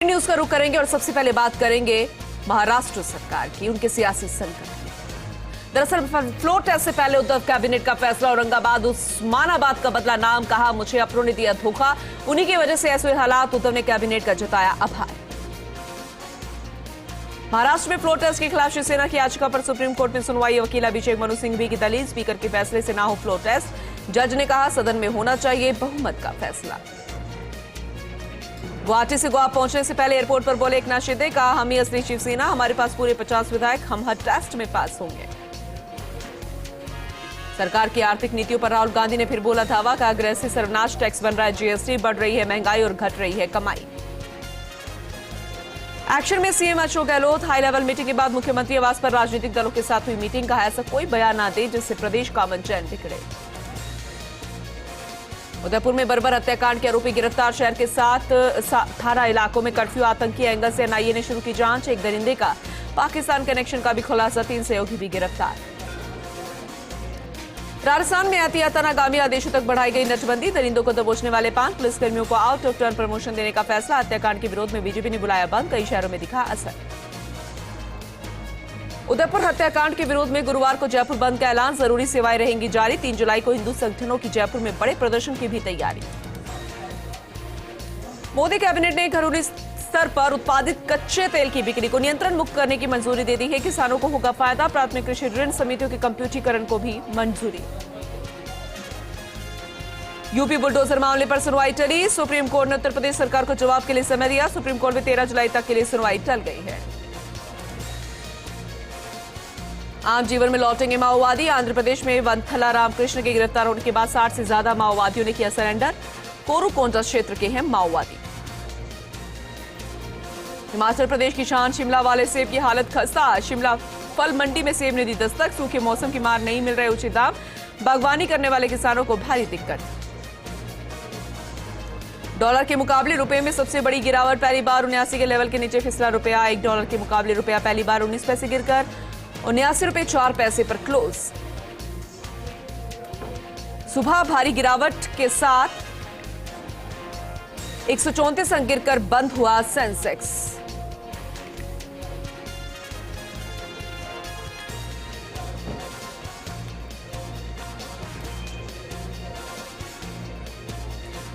News का रुख करेंगे और सबसे पहले बात करेंगे महाराष्ट्र सरकार की, उनके सियासी संकट की। दरअसल फ्लोर टेस्ट से पहले उद्धव कैबिनेट का फैसला, औरंगाबाद उस्मानाबाद का बदला नाम, कहा मुझे अपनों ने दिया धोखा, उन्हीं की वजह से ऐसे हालात, उद्धव ने कैबिनेट का जताया आभार। महाराष्ट्र में फ्लोर टेस्ट के खिलाफ शिवसेना की याचिका पर सुप्रीम कोर्ट में सुनवाई, वकील अभिषेक मनु सिंघवी की दलील, स्पीकर के फैसले से ना हो फ्लोर टेस्ट, जज ने कहा सदन में होना चाहिए बहुमत का फैसला। गुवाहाटी से गोवा पहुंचने से पहले एयरपोर्ट पर बोले एकनाथ शिंदे, कहा हम ही असली शिवसेना, हमारे पास पूरे 50 विधायक, हम हर टेस्ट में पास होंगे। सरकार की आर्थिक नीतियों पर राहुल गांधी ने फिर बोला दावा, कहा गृह से सर्वनाश टैक्स बन रहा है जीएसटी, बढ़ रही है महंगाई और घट रही है कमाई। एक्शन में CM Ashok Gehlot, high level meeting के बाद मुख्यमंत्री आवास पर राजनीतिक दलों के साथ हुई मीटिंग, कहा ऐसा कोई बयान ना दे जिससे प्रदेश का अमन चैन बिगड़े। उदयपुर में बर्बर हत्याकांड के आरोपी गिरफ्तार, शहर के 7 थाना इलाकों में कर्फ्यू, आतंकी एंगल से एनआईए ने शुरू की जांच, एक दरिंदे का पाकिस्तान कनेक्शन का भी खुलासा, 3 सहयोगी भी गिरफ्तार। राजस्थान में एहतियातन आगामी आदेशों तक बढ़ाई गई नटबंदी, दरिंदों को दबोचने वाले 5 पुलिसकर्मियों को आउट ऑफ टर्न प्रमोशन देने का फैसला, हत्याकांड के विरोध में बीजेपी ने बुलाया बंद, कई शहरों में दिखा असर। उदयपुर हत्याकांड के विरोध में गुरुवार को जयपुर बंद का ऐलान, जरूरी सेवाएं रहेंगी जारी, 3 जुलाई को हिंदू संगठनों की जयपुर में बड़े प्रदर्शन की भी तैयारी। मोदी कैबिनेट ने घरेलू स्तर पर उत्पादित कच्चे तेल की बिक्री को नियंत्रण मुक्त करने की मंजूरी दे दी है, किसानों को होगा फायदा, प्राथमिक कृषि ऋण समितियों के कंप्यूटरीकरण को भी मंजूरी। यूपी बुलडोजर मामले पर सुनवाई टली, सुप्रीम कोर्ट ने उत्तर प्रदेश सरकार को जवाब के लिए समय दिया, सुप्रीम कोर्ट में 13 जुलाई तक के लिए सुनवाई टल गई है। आम जीवन में लौटेंगे माओवादी, आंध्र प्रदेश में वंथला रामकृष्ण के गिरफ्तार होने के बाद 60 से ज्यादा माओवादियों ने किया सरेंडर, कोरुकोंडा क्षेत्र के हैं माओवादी। हिमाचल प्रदेश की शान, शिमला वाले सेब की हालत खस्ता, शिमला फल मंडी में सेब ने दी दस्तक, सूखे मौसम की मार, नहीं मिल रहे उचित दाम, बागवानी करने वाले किसानों को भारी दिक्कत। डॉलर के मुकाबले रुपए में सबसे बड़ी गिरावट, पहली बार 79 के लेवल के नीचे फिसला रुपया, $1 के मुकाबले रुपया पहली बार 19 पैसे गिरकर 79 रुपए 4 पैसे पर क्लोज। सुबह भारी गिरावट के साथ 134 अंक गिरकर बंद हुआ सेंसेक्स।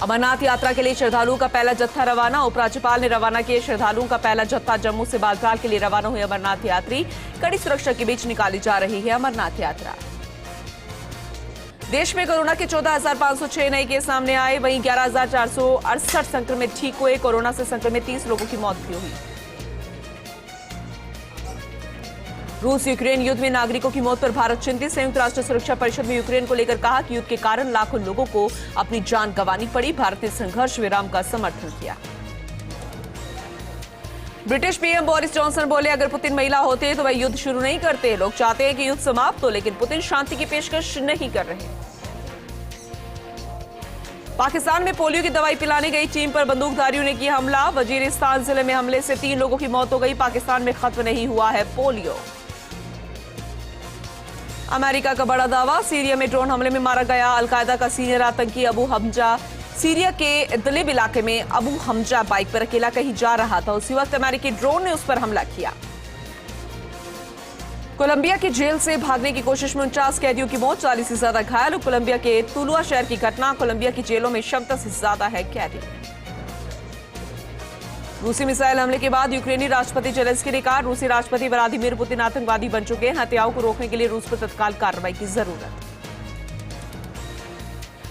अमरनाथ यात्रा के लिए श्रद्धालुओं का पहला जत्था रवाना, उपराज्यपाल ने रवाना किए श्रद्धालुओं का पहला जत्था, जम्मू से बालताल के लिए रवाना हुए अमरनाथ यात्री, कड़ी सुरक्षा के बीच निकाली जा रही है अमरनाथ यात्रा। देश में कोरोना के 14,506 नए केस सामने आए, वहीं 11,468 संक्रमित ठीक हुए, कोरोना से संक्रमित 30 लोगों की मौत भी हुई। रूस यूक्रेन युद्ध में नागरिकों की मौत पर भारत चिंतित, संयुक्त राष्ट्र सुरक्षा परिषद में यूक्रेन को लेकर कहा कि युद्ध के कारण लाखों लोगों को अपनी जान गंवानी पड़ी, भारत ने संघर्ष विराम का समर्थन किया। ब्रिटिश पीएम बोरिस जॉनसन बोले, अगर पुतिन महिला होते तो वह युद्ध शुरू नहीं करते, लोग चाहते हैं कि युद्ध समाप्त हो, लेकिन पुतिन शांति की पेशकश नहीं कर रहे। पाकिस्तान में पोलियो की दवाई पिलाने गई टीम पर बंदूकधारियों ने किया हमला, वजीरिस्तान जिले में हमले से 3 लोगों की मौत हो गई, पाकिस्तान में खत्म नहीं हुआ है पोलियो। अमेरिका का बड़ा दावा, सीरिया में ड्रोन हमले में मारा गया अलकायदा का सीनियर आतंकी अबू हमजा, सीरिया के इदलिब इलाके में अबू हमजा बाइक पर अकेला कहीं जा रहा था, उसी वक्त अमेरिकी ड्रोन ने उस पर हमला किया। कोलंबिया की जेल से भागने की कोशिश में 49 कैदियों की मौत, 40 से ज्यादा घायल, कोलंबिया के तुलुआ शहर की घटना, कोलंबिया की जेलों में 70 से ज्यादा है कैदी। रूसी मिसाइल हमले के बाद यूक्रेनी राष्ट्रपति जेलेंस्की ने कहा, रूसी राष्ट्रपति व्लादिमीर पुतिन आतंकवादी बन चुके हैं, हत्याओं को रोकने के लिए रूस पर तत्काल कार्रवाई की जरूरत।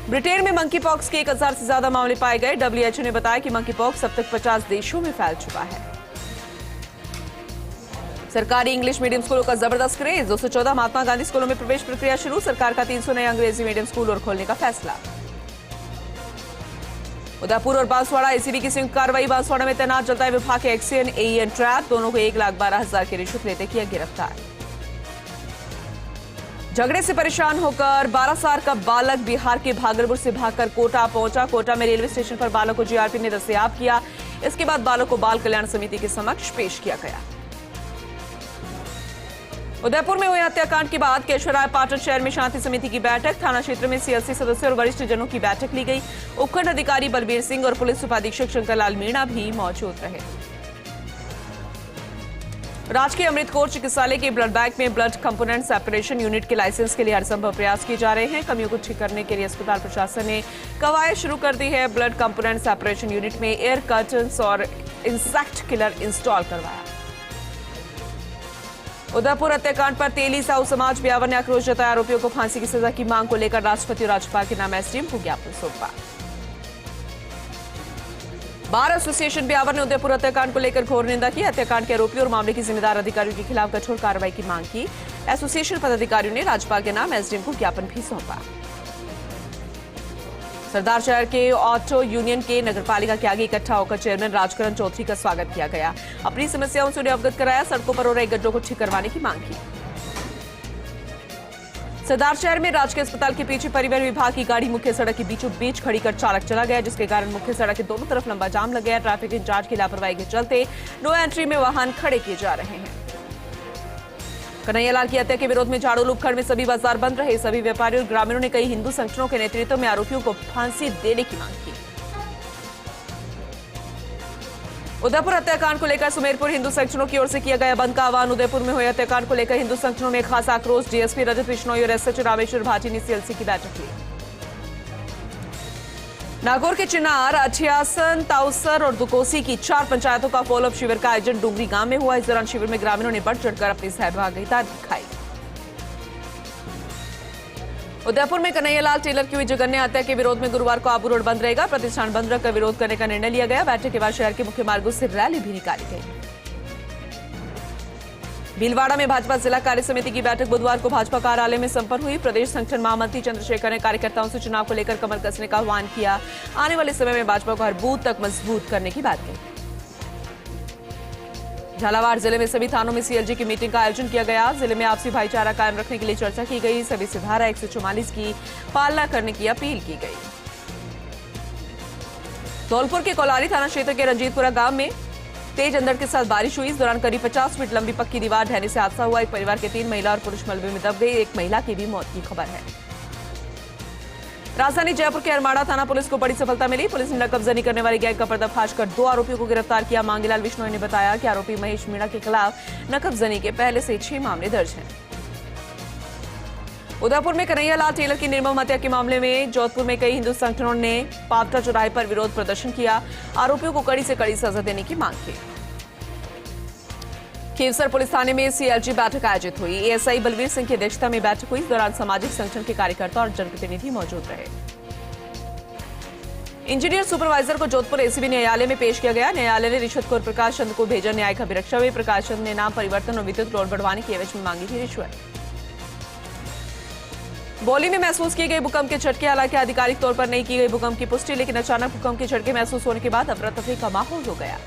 ब्रिटेन में मंकी पॉक्स के 1000 से ज्यादा मामले पाए गए, डब्ल्यूएचओ ने बताया कि मंकी पॉक्स अब तक 50 देशों में फैल चुका है। सरकारी इंग्लिश मीडियम स्कूलों का जबरदस्त क्रेज, 214 महात्मा गांधी स्कूलों में प्रवेश प्रक्रिया शुरू, सरकार का 300 नए अंग्रेजी मीडियम स्कूल और खोलने का फैसला। उदयपुर और बांसवाड़ा एसीबी की संयुक्त कार्रवाई, बांसवाड़ा में तैनात जलदाय विभाग के एक्सियन एईएन ट्रैप, दोनों को 1,12,000 की रिश्वत लेते किया गिरफ्तार। झगड़े से परेशान होकर 12 साल का बालक बिहार के भागलपुर से भागकर कोटा पहुंचा, कोटा में रेलवे स्टेशन पर बालक को जीआरपी ने दस्तयाब किया, इसके बाद बालक को बाल कल्याण समिति के समक्ष पेश किया गया। उदयपुर में हुए हत्याकांड के बाद केशवराय पाटन शहर में शांति समिति की बैठक, थाना क्षेत्र में सीएलसी सदस्यों और वरिष्ठ जनों की बैठक ली गई। उपखंड अधिकारी बलबीर सिंह और पुलिस उपाधीक्षक शंकर लाल मीणा भी मौजूद रहे। राजकीय अमृत कौर चिकित्सालय के ब्लड बैंक में ब्लड कंपोनेंट सेपरेशन यूनिट के लाइसेंस के लिए हर संभव प्रयास किए जा रहे हैं। कमियों को ठीक करने के लिए अस्पताल प्रशासन ने कवायद शुरू कर दी है। ब्लड कंपोनेंट सेपरेशन यूनिट में एयर कर्टन्स और इंसेक्ट किलर इंस्टॉल करवाया। उदयपुर हत्याकांड पर तेली साहू समाज ब्यावर ने आक्रोश जताया। आरोपियों को फांसी की सजा की मांग को लेकर राष्ट्रपति और राज्यपाल के नाम एसडीएम को ज्ञापन सौंपा। बार एसोसिएशन ब्यावर ने उदयपुर हत्याकांड को लेकर घोर निंदा की। हत्याकांड के आरोपियों और मामले की जिम्मेदार अधिकारियों के खिलाफ कठोर कार्रवाई की मांग की। एसोसिएशन पदाधिकारियों ने राज्यपाल के नाम एसडीएम को ज्ञापन भी सौंपा। सरदार शहर के ऑटो यूनियन के नगरपालिका के आगे इकट्ठा होकर चेयरमैन राजकरण चौधरी का स्वागत किया गया। अपनी समस्याओं से उन्हें अवगत कराया। सड़कों पर हो रहे गड्ढों को ठीक करवाने की मांग की। सरदार शहर में राजकीय अस्पताल के पीछे परिवहन विभाग की गाड़ी मुख्य सड़क के बीचों बीच खड़ी कर चालक चला गया, जिसके कारण मुख्य सड़क के दोनों तरफ लंबा जाम लग गया। ट्रैफिक इंचार्ज की लापरवाही के चलते नो एंट्री में वाहन खड़े किए जा रहे हैं। कन्हैयालाल की हत्या के विरोध में झाड़ू उपखंड में सभी बाजार बंद रहे। सभी व्यापारियों और ग्रामीणों ने कई हिंदू संगठनों के नेतृत्व में आरोपियों को फांसी देने की मांग की। उदयपुर हत्याकांड को लेकर सुमेरपुर हिंदू संगठनों की ओर से किया गया बंद का आह्वान। उदयपुर में हुए हत्याकांड को लेकर हिंदू संगठनों में खासा आक्रोश। डीएसपी रजत बिश्नोई और एसएचओ रामेश्वर भाटी ने सीएलसी की बैठक ली। नागौर के चिनार, अठियासन, ताउसर और दुकोसी की 4 पंचायतों का फॉलोअप शिविर का आयोजन डुंगरी गांव में हुआ। इस दौरान शिविर में ग्रामीणों ने बढ़ चढ़कर अपनी सहभागिता दिखाई। उदयपुर में कन्हैयालाल टेलर की हुई जघन्य हत्या के विरोध में गुरुवार को आबू रोड बंद रहेगा। प्रतिष्ठान बंद रखकर विरोध करने का निर्णय लिया गया। बैठक के बाद शहर के मुख्य मार्गों से रैली भी निकाली गई। भीलवाड़ा में भाजपा जिला कार्य समिति की बैठक बुधवार को भाजपा कार्यालय में संपन्न हुई। प्रदेश संगठन महामंत्री चंद्रशेखर ने कार्यकर्ताओं से चुनाव को लेकर कमर कसने का आह्वान किया। आने वाले समय में भाजपा को हर बूथ तक मजबूत करने की बात कही। झालावाड़ जिले में सभी थानों में सीएलजी की मीटिंग का आयोजन किया गया। जिले में आपसी भाईचारा कायम रखने के लिए चर्चा की गई। सभी से धारा 144 की पालना करने की अपील की गई। धौलपुर के कोलारी थाना क्षेत्र के रंजीतपुरा गांव में तेज अंधड़ के साथ बारिश हुई। इस दौरान करीब 50 फीट लंबी पक्की दीवार ढहने से हादसा हुआ। एक परिवार के 3 महिला और पुरुष मलबे में दब गई। एक महिला की भी मौत की खबर है। राजधानी जयपुर के अरमाड़ा थाना पुलिस को बड़ी सफलता मिली। पुलिस ने नकबजनी करने वाली गैंग का पर्दाफाश कर 2 आरोपियों को गिरफ्तार किया। मांगीलाल बिश्नोई ने बताया कि आरोपी महेश मीणा के खिलाफ नकबजनी के पहले से 6 मामले दर्ज हैं। उदयपुर में कन्हैयालाल टेलर की निर्मम हत्या के मामले में जोधपुर में कई हिंदू संगठनों ने पावटा चौराहे पर विरोध प्रदर्शन किया। आरोपियों को कड़ी से कड़ी सजा देने की मांग की। खीवसर पुलिस थाने में सीएलजी बैठक आयोजित हुई। एएसआई बलवीर सिंह की अध्यक्षता में बैठक हुई। इस दौरान सामाजिक संगठन के कार्यकर्ता और जनप्रतिनिधि मौजूद रहे। इंजीनियर सुपरवाइजर को जोधपुर एसीबी न्यायालय में पेश किया गया। न्यायालय ने रिश्वतखोर प्रकाश चंद को भेजा न्यायिक अभिरक्षा में। प्रकाश चंद ने नाम परिवर्तन और विद्युत लोड बढ़वाने की एवज में मांगी थी रिश्वत। बौली में महसूस किए गए भूकंप के झटके, हालांकि आधिकारिक तौर पर नहीं की गई भूकंप की पुष्टि, लेकिन अचानक भूकंप के झटके महसूस होने के बाद अफरा तफरी का माहौल हो गया।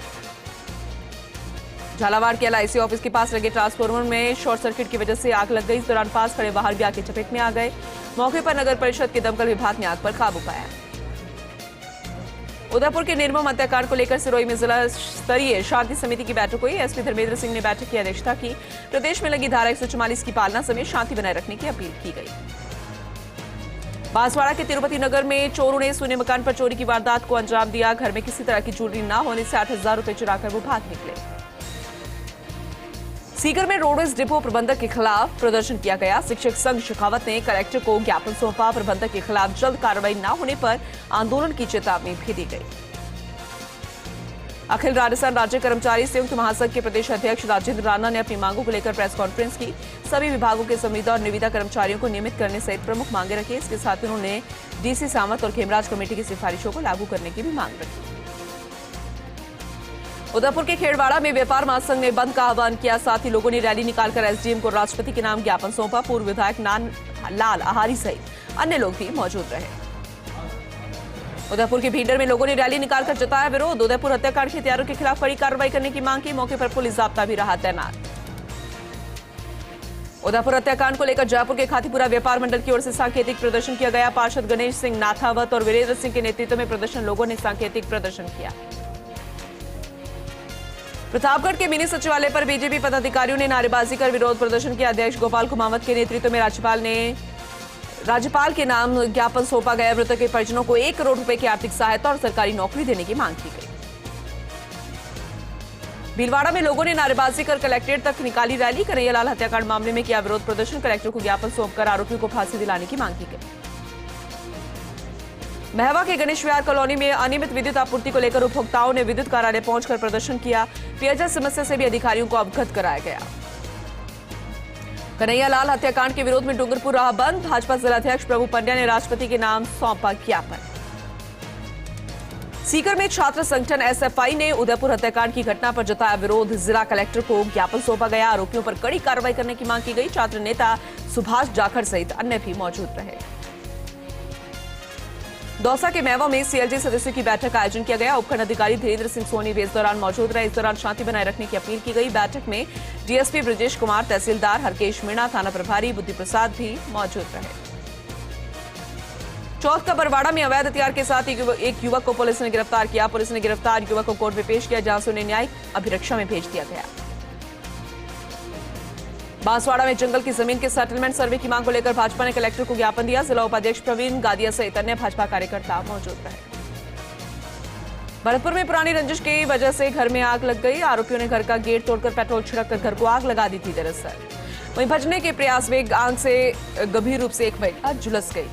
झालावाड़ के एलआईसी ऑफिस के पास लगे ट्रांसफार्मर में शॉर्ट सर्किट की वजह से आग लग गई। इस दौरान पास खड़े वाहन भी आग की चपेट में आ गए। मौके पर नगर परिषद के दमकल विभाग ने आग पर काबू पाया। उदयपुर के निर्मम हत्याकांड को लेकर सिरोही में जिला स्तरीय शांति समिति की बैठक हुई। एसपी धर्मेंद्र सिंह ने बैठक की अध्यक्षता की। प्रदेश में लगी धारा 144 की पालना समेत शांति बनाए रखने की अपील की गई। बांसवाड़ा के तिरुपति नगर में चोरों ने सूने मकान पर चोरी की वारदात को अंजाम दिया। घर में किसी तरह की ज्वेलरी न होने से 8,000 रुपए चुराकर वो भाग निकले। सीकर में रोडवेज डिपो प्रबंधक के खिलाफ प्रदर्शन किया गया। शिक्षक संघ शेखावत ने कलेक्टर को ज्ञापन सौंपा। प्रबंधक के खिलाफ जल्द कार्रवाई न होने पर आंदोलन की चेतावनी भी दी गई। अखिल राजस्थान राज्य कर्मचारी संयुक्त महासंघ के प्रदेश अध्यक्ष राजेंद्र राणा ने अपनी मांगों को लेकर प्रेस कॉन्फ्रेंस की। सभी विभागों के संविदा और निविदा कर्मचारियों को नियमित करने सहित प्रमुख मांगे रखी। इसके साथ उन्होंने डीसी सामंत और खेमराज कमेटी की सिफारिशों को लागू करने की भी मांग रखी। उदयपुर के खेड़वाड़ा में व्यापार महासंघ ने बंद का आह्वान किया। साथ ही लोगों ने रैली निकालकर एसडीएम को राष्ट्रपति के नाम ज्ञापन सौंपा। पूर्व विधायक नान लाल आहारी सहित अन्य लोग भी मौजूद रहे। उदयपुर के भींडर में लोगों ने रैली निकालकर जताया विरोध। उदयपुर हत्याकांड के हत्यारों के खिलाफ कड़ी कार्रवाई करने की मांग की। मौके पर पुलिस जाब्ता भी रहा तैनात। उदयपुर हत्याकांड को लेकर जयपुर के खातीपुरा व्यापार मंडल की ओर से सांकेतिक प्रदर्शन किया गया। पार्षद गणेश सिंह नाथावत और वीरेंद्र सिंह के नेतृत्व में प्रदर्शन लोगों ने सांकेतिक प्रदर्शन किया। प्रतापगढ़ के मिनी सचिवालय पर बीजेपी पदाधिकारियों ने नारेबाजी कर विरोध प्रदर्शन किया। अध्यक्ष गोपाल कुमावत के नेतृत्व में राज्यपाल के नाम ज्ञापन सौंपा गया। मृतक के परिजनों को 1 करोड़ रुपए की आर्थिक सहायता और सरकारी नौकरी देने की मांग की गई। भीलवाड़ा में लोगों ने नारेबाजी कर कलेक्ट्रेट तक निकाली रैली। कन्हैयालाल हत्याकांड मामले में किया विरोध प्रदर्शन। कलेक्टर को ज्ञापन सौंपकर आरोपियों को फांसी दिलाने की मांग की गई। महवा के गणेश विहार कॉलोनी में अनियमित विद्युत आपूर्ति को लेकर उपभोक्ताओं ने विद्युत कार्यालय पहुंचकर प्रदर्शन किया। पेयजल समस्या से भी अधिकारियों को अवगत कराया गया। कन्हैयालाल हत्याकांड के विरोध में डूंगरपुर रहा बंद। भाजपा जिलाध्यक्ष प्रभु पंड्या ने राष्ट्रपति के नाम सौंपा ज्ञापन। सीकर में छात्र संगठन एसएफआई ने उदयपुर हत्याकांड की घटना पर जताया विरोध। जिला कलेक्टर को ज्ञापन सौंपा गया। आरोपियों पर कड़ी कार्रवाई करने की मांग की गई। छात्र नेता सुभाष जाखड़ सहित अन्य भी मौजूद रहे। दौसा के महवा में सीएलजी सदस्यों की बैठक का आयोजन किया गया। उपखंड अधिकारी धीरेन्द्र सिंह सोनी भी इस दौरान मौजूद रहे। इस दौरान शांति बनाए रखने की अपील की गई। बैठक में डीएसपी ब्रजेश कुमार, तहसीलदार हरकेश मीणा, थाना प्रभारी बुद्धि प्रसाद भी मौजूद रहे। चौथ का बरवाड़ा में अवैध हथियार के साथ एक युवक को पुलिस ने गिरफ्तार किया। पुलिस ने गिरफ्तार युवक को कोर्ट में पेश किया, जहां से उन्हें न्यायिक अभिरक्षा में भेज दिया गया। बांसवाड़ा में जंगल की जमीन के सेटलमेंट सर्वे की मांग को लेकर भाजपा ने कलेक्टर को ज्ञापन दिया। जिला उपाध्यक्ष प्रवीण गादिया सहित अन्य भाजपा कार्यकर्ता मौजूद रहे। भरतपुर में पुरानी रंजिश की वजह से घर में आग लग गई। आरोपियों ने घर का गेट तोड़कर पेट्रोल छिड़ककर घर को आग लगा दी थी। दरअसल वहीं भजने के प्रयास में आग से गंभीर रूप से एक महिला झुलस गई।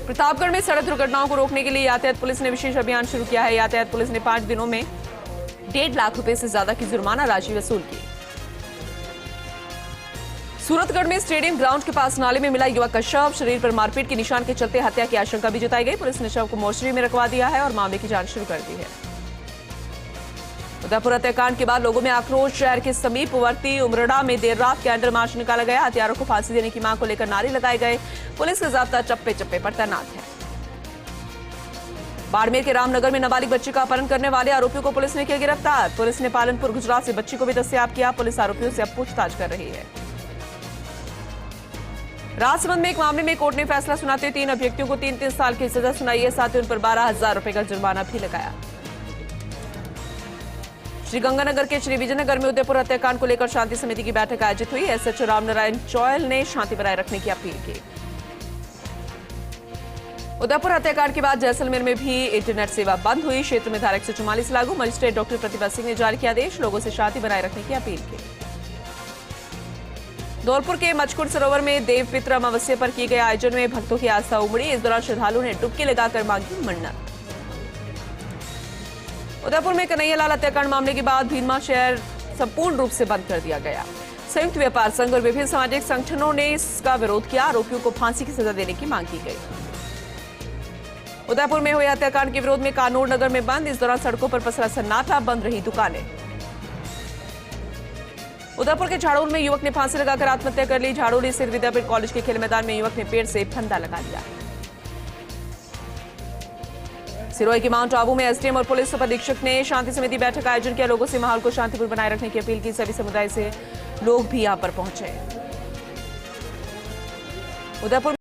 प्रतापगढ़ में सड़क दुर्घटनाओं को रोकने के लिए यातायात पुलिस ने विशेष अभियान शुरू किया है। यातायात पुलिस ने 5 दिनों में 1.5 लाख रुपए से ज्यादा की जुर्माना राशि वसूल की। सूरतगढ़ में स्टेडियम ग्राउंड के पास नाले में मिला युवक का शव। शरीर पर मारपीट के निशान के चलते हत्या की आशंका भी जताई गई। पुलिस ने शव को मोर्चरी में रखवा दिया है और मामले की जांच शुरू कर दी है। उदयपुर हत्याकांड के बाद लोगों में आक्रोश। शहर के समीपवर्ती उमरड़ा में देर रात कैंडल मार्च निकाला गया। हत्यारों को फांसी देने की मांग को लेकर नारे लगाए गए। पुलिस का जाब्ता चप्पे चप्पे पर तैनात है। बाड़मेर के रामनगर में नाबालिग बच्ची का अपहरण करने वाले आरोपियों को पुलिस ने किया गिरफ्तार। पुलिस ने पालनपुर गुजरात से बच्ची को भी दस्तयाब किया। पुलिस आरोपियों से अब पूछताछ कर रही है। राजसमंद में एक मामले में कोर्ट ने फैसला सुनाते हुए 3 अभियुक्तों को 3-3 साल की सजा सुनाई है। साथ ही उन पर 12,000 रुपए का जुर्माना भी लगाया। श्रीगंगानगर के श्री विजयनगर में उदयपुर हत्याकांड को लेकर शांति समिति की बैठक आयोजित हुई। एसएचओ रामनारायण चौयल ने शांति बनाए रखने की अपील की। उदयपुर हत्याकांड के बाद जैसलमेर में भी इंटरनेट सेवा बंद हुई। क्षेत्र में धारा 144 लागू। मजिस्ट्रेट डॉक्टर प्रतिभा सिंह ने जारी किया आदेश। लोगों से शांति बनाए रखने की अपील की। धौलपुर के मचकुंड सरोवर में देव पितृ अमावस्या पर किए गए आयोजन में भक्तों की आस्था उमड़ी। इस दौरान श्रद्धालुओं ने डुबकी लगाकर मांगी मन्नत। उदयपुर में कन्हैयालाल हत्याकांड मामले के बाद भीलमा शहर संपूर्ण रूप से बंद कर दिया गया। संयुक्त व्यापार संघ और विभिन्न सामाजिक संगठनों ने इसका विरोध किया। आरोपियों को फांसी की सजा देने की मांग की गई। उदयपुर में हुए हत्याकांड के विरोध में कानूर नगर में बंद। इस दौरान सड़कों पर पसरा सन्नाटा, बंद रही दुकानें। उदयपुर के झाड़ोल में युवक ने फांसी लगाकर आत्महत्या कर ली। झाड़ोली स्थित विद्यापीठ कॉलेज के खेल मैदान में युवक ने पेड़ से फंदा लगा लिया। सिरोही के माउंट आबू में एसडीएम और पुलिस उप अधीक्षक ने शांति समिति बैठक का आयोजन किया। लोगों से माहौल को शांतिपूर्ण बनाए रखने की अपील की। सभी समुदाय से लोग भी यहां पर पहुंचे। उदयपुर